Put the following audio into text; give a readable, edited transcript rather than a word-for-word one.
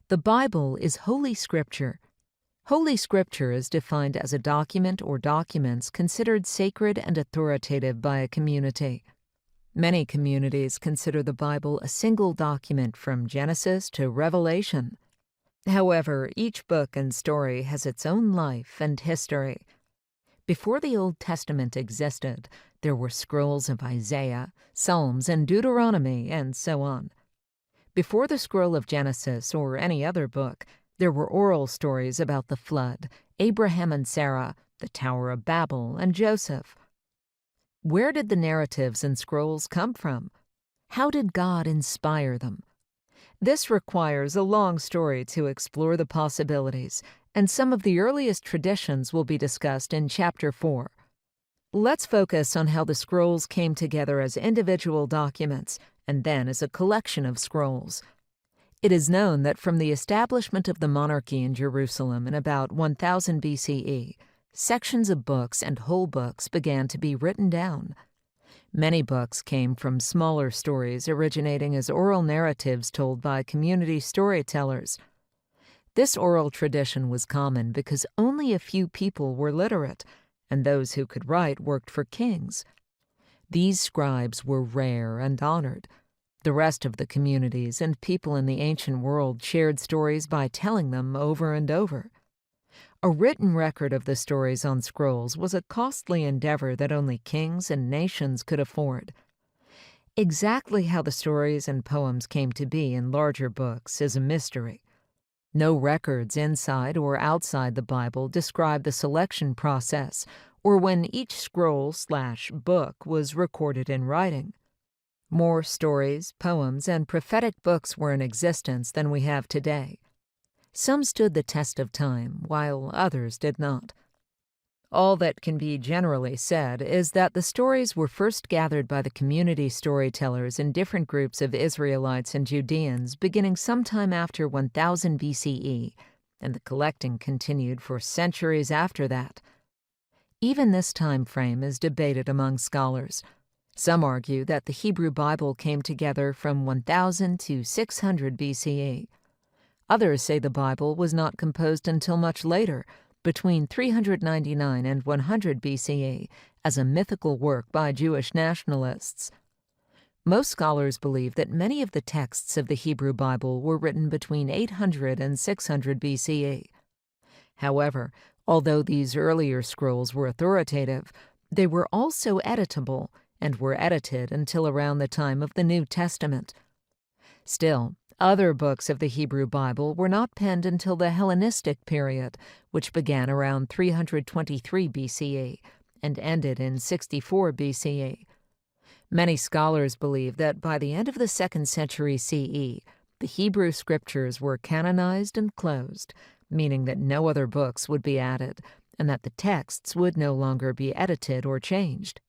The Bible is Holy Scripture. Holy Scripture is defined as a document or documents considered sacred and authoritative by a community. Many communities consider the Bible a single document from Genesis to Revelation. However, each book and story has its own life and history. Before the Old Testament existed, there were scrolls of Isaiah, Psalms, and Deuteronomy, and so on. Before the scroll of Genesis or any other book, there were oral stories about the flood, Abraham and Sarah, the Tower of Babel, and Joseph. Where did the narratives and scrolls come from? How did God inspire them? This requires a long story to explore the possibilities, and some of the earliest traditions will be discussed in Chapter 4. Let's focus on how the scrolls came together as individual documents and then as a collection of scrolls. It is known that from the establishment of the monarchy in Jerusalem in about 1000 BCE, sections of books and whole books began to be written down. Many books came from smaller stories originating as oral narratives told by community storytellers. This oral tradition was common because only a few people were literate, and those who could write worked for kings. These scribes were rare and honored. The rest of the communities and people in the ancient world shared stories by telling them over and over. A written record of the stories on scrolls was a costly endeavor that only kings and nations could afford. Exactly how the stories and poems came to be in larger books is a mystery. No records inside or outside the Bible describe the selection process or when each scroll/book was recorded in writing. More stories, poems, and prophetic books were in existence than we have today. Some stood the test of time, while others did not. All that can be generally said is that the stories were first gathered by the community storytellers in different groups of Israelites and Judeans beginning sometime after 1000 BCE, and the collecting continued for centuries after that. Even this time frame is debated among scholars. Some argue that the Hebrew Bible came together from 1000 to 600 BCE. Others say the Bible was not composed until much later, between 399 and 100 BCE, as a mythical work by Jewish nationalists. Most scholars believe that many of the texts of the Hebrew Bible were written between 800 and 600 BCE. However, although these earlier scrolls were authoritative, they were also editable and were edited until around the time of the New Testament. Still, other books of the Hebrew Bible were not penned until the Hellenistic period, which began around 323 BCE and ended in 64 BCE. Many scholars believe that by the end of the 2nd century CE, the Hebrew scriptures were canonized and closed, meaning that no other books would be added and that the texts would no longer be edited or changed.